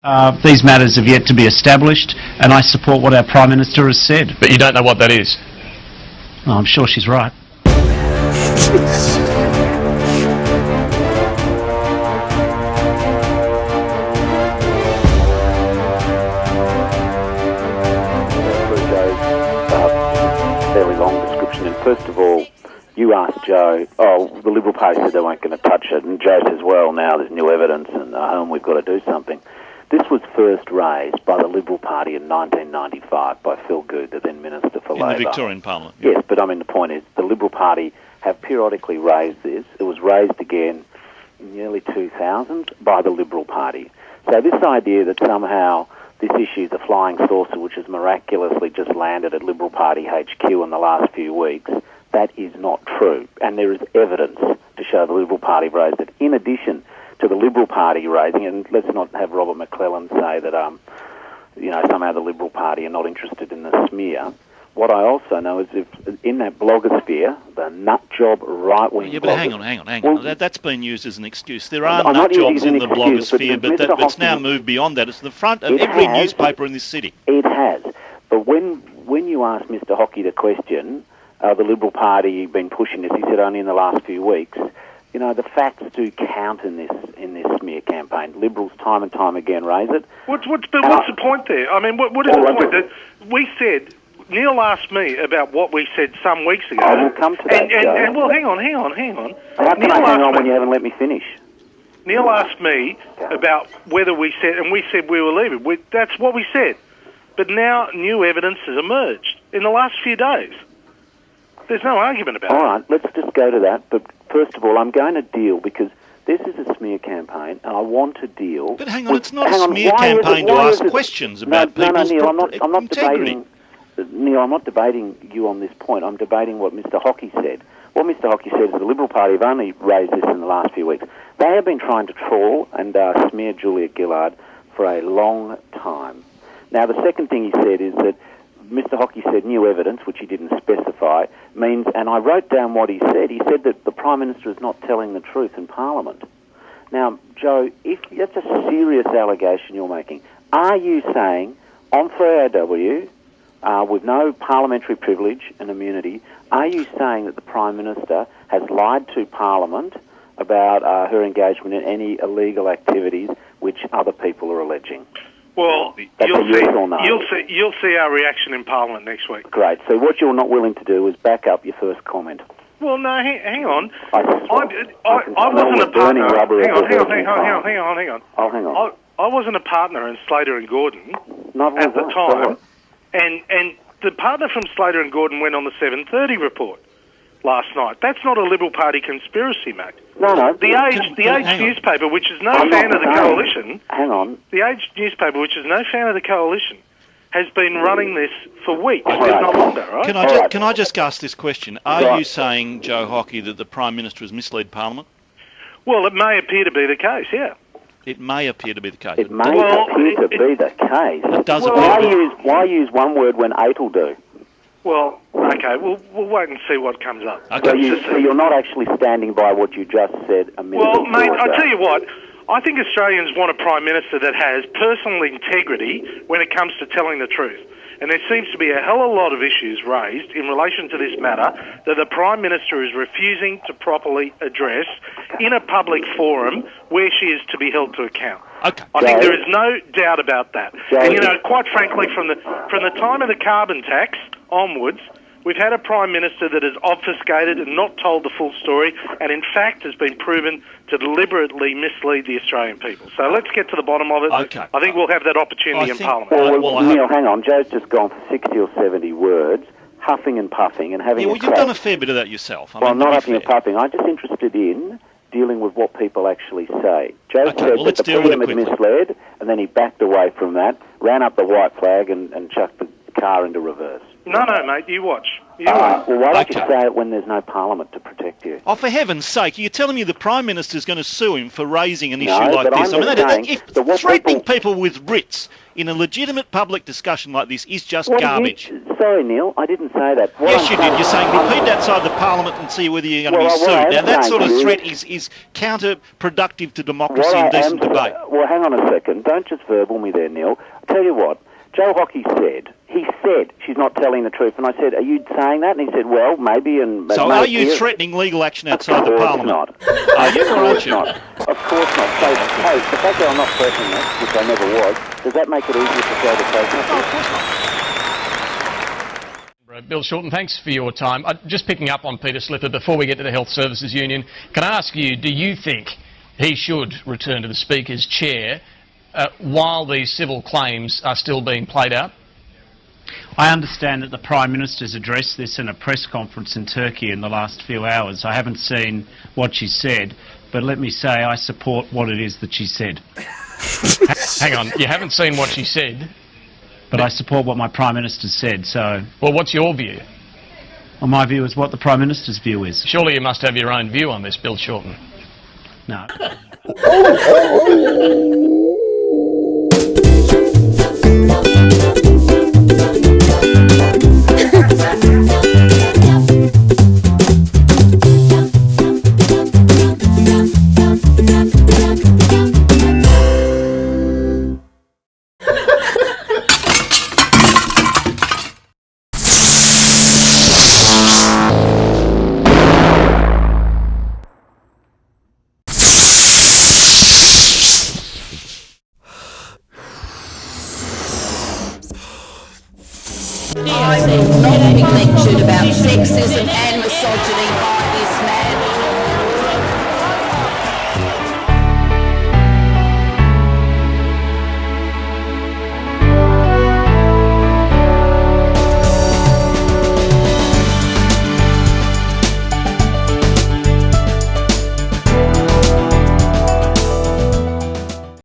These matters have yet to be established, and I support what our Prime Minister has said. But you don't know what that is? Oh, I'm sure she's right. Fairly long description, and first of all, you asked Joe, the Liberal Party said they weren't going to touch it, and Joe says, well, now there's new evidence and we've got to do something. This was first raised by the Liberal Party in 1995 by Phil Goode, the then Minister for Labor. In the Victorian Parliament. Yes, but the point is the Liberal Party have periodically raised this. It was raised again in the early 2000s by the Liberal Party. So this idea that somehow this issue is a flying saucer which has miraculously just landed at Liberal Party HQ in the last few weeks, that is not true. And there is evidence to show the Liberal Party raised it. In addition to the Liberal Party raising, and let's not have Robert McClellan say that, somehow the Liberal Party are not interested in the smear. What I also know is if in that blogosphere, the nutjob right-wing... Yeah, but hang on. That's been used as an excuse. There are nutjobs in the blogosphere, but it's now moved beyond that. It's the front of every newspaper in this city. It has. But when you ask Mr Hockey the question, the Liberal Party been pushing this, he said only in the last few weeks, the facts do count in this smear campaign. Liberals time and time again raise it. What's the point there? I mean, what is the point? That we said... Neil asked me about what we said some weeks ago. I will come to that, and well, hang on. How can I hang on when you haven't let me finish? Neil asked me about whether we said, and we said we were leaving. That's what we said. But now new evidence has emerged in the last few days. There's no argument about it. All right, let's just go to that. But first of all, I'm going to deal because this is a smear campaign, and I want to deal. But hang on, it's not a smear campaign to ask questions about people's Neil, I'm not integrity. Neil, I'm not debating you on this point. I'm debating what Mr Hockey said. What Mr Hockey said is the Liberal Party have only raised this in the last few weeks. They have been trying to trawl and smear Julia Gillard for a long time. Now, the second thing he said is that Mr Hockey said new evidence, which he didn't specify, means, and I wrote down what he said that the Prime Minister is not telling the truth in Parliament. Now, Joe, if that's a serious allegation you're making, are you saying on 3AW, with no parliamentary privilege and immunity, are you saying that the Prime Minister has lied to Parliament about her engagement in any illegal activities which other people are alleging? Well, you'll see our reaction in Parliament next week. Great. So what you're not willing to do is back up your first comment. Well, no, hang on. I wasn't a partner. Hang on. Oh, hang on. I wasn't a partner in Slater and Gordon at the time. And the partner from Slater and Gordon went on the 7:30 report last night. That's not a Liberal Party conspiracy, mate. No. The Age newspaper, which is no fan of the coalition... Hang on. The Age newspaper, which is no fan of the coalition, has been running this for weeks, if not longer, right? Can I just ask this question? Are you saying, Joe Hockey, that the Prime Minister has misled Parliament? Well, it may appear to be the case, yeah. It may appear to be the case. It may appear to be the case. It does appear. Why use one word when 8 will do? Well, okay, we'll wait and see what comes up. Okay. So you're not actually standing by what you just said a minute ago. Well, mate, I tell you what, I think Australians want a Prime Minister that has personal integrity when it comes to telling the truth. And there seems to be a hell of a lot of issues raised in relation to this matter that the Prime Minister is refusing to properly address in a public forum where she is to be held to account. Okay. I think there is no doubt about that. And, quite frankly, from the time of the carbon tax onwards, we've had a Prime Minister that has obfuscated and not told the full story, and in fact has been proven to deliberately mislead the Australian people. So let's get to the bottom of it. Okay. I think we'll have that opportunity in Parliament. Well, Neil, hang on. Joe's just gone for 60 or 70 words, huffing and puffing and having you've done a fair bit of that yourself. Not huffing and puffing. I'm just interested in dealing with what people actually say. Joe said that the PM had misled, and then he backed away from that, ran up the white flag and chucked the car into reverse. No, mate, you watch. Well, why don't you say it when there's no Parliament to protect you? Oh, for heaven's sake, you're telling me the Prime Minister's going to sue him for raising an issue like this? Threatening people with writs in a legitimate public discussion like this is just garbage. Sorry, Neil, I didn't say that. Yes, you did. You're saying repeat outside the Parliament and see whether you're going to be sued. Now, that sort of threat is counterproductive to democracy and decent debate. Well, hang on a second. Don't just verbal me there, Neil. I'll tell you what. Joe Hockey said she's not telling the truth. And I said, are you saying that? And he said, well, maybe. So are you threatening legal action outside the Parliament? Of course not. Are you or aren't you? Of course not. So, hey, the fact that I'm not threatening it, which I never was, does that make it easier to throw the protest? No, of course not. Bill Shorten, thanks for your time. Just picking up on Peter Slipper, before we get to the Health Services Union, can I ask you, do you think he should return to the Speaker's chair while these civil claims are still being played out? I understand that the Prime Minister's addressed this in a press conference in Turkey in the last few hours. I haven't seen what she said, but let me say I support what it is that she said. Hang on, you haven't seen what she said? But I support what my Prime Minister said, so... Well, what's your view? Well, my view is what the Prime Minister's view is. Surely you must have your own view on this, Bill Shorten. No. I've not been lectured about sexism and misogyny by this man.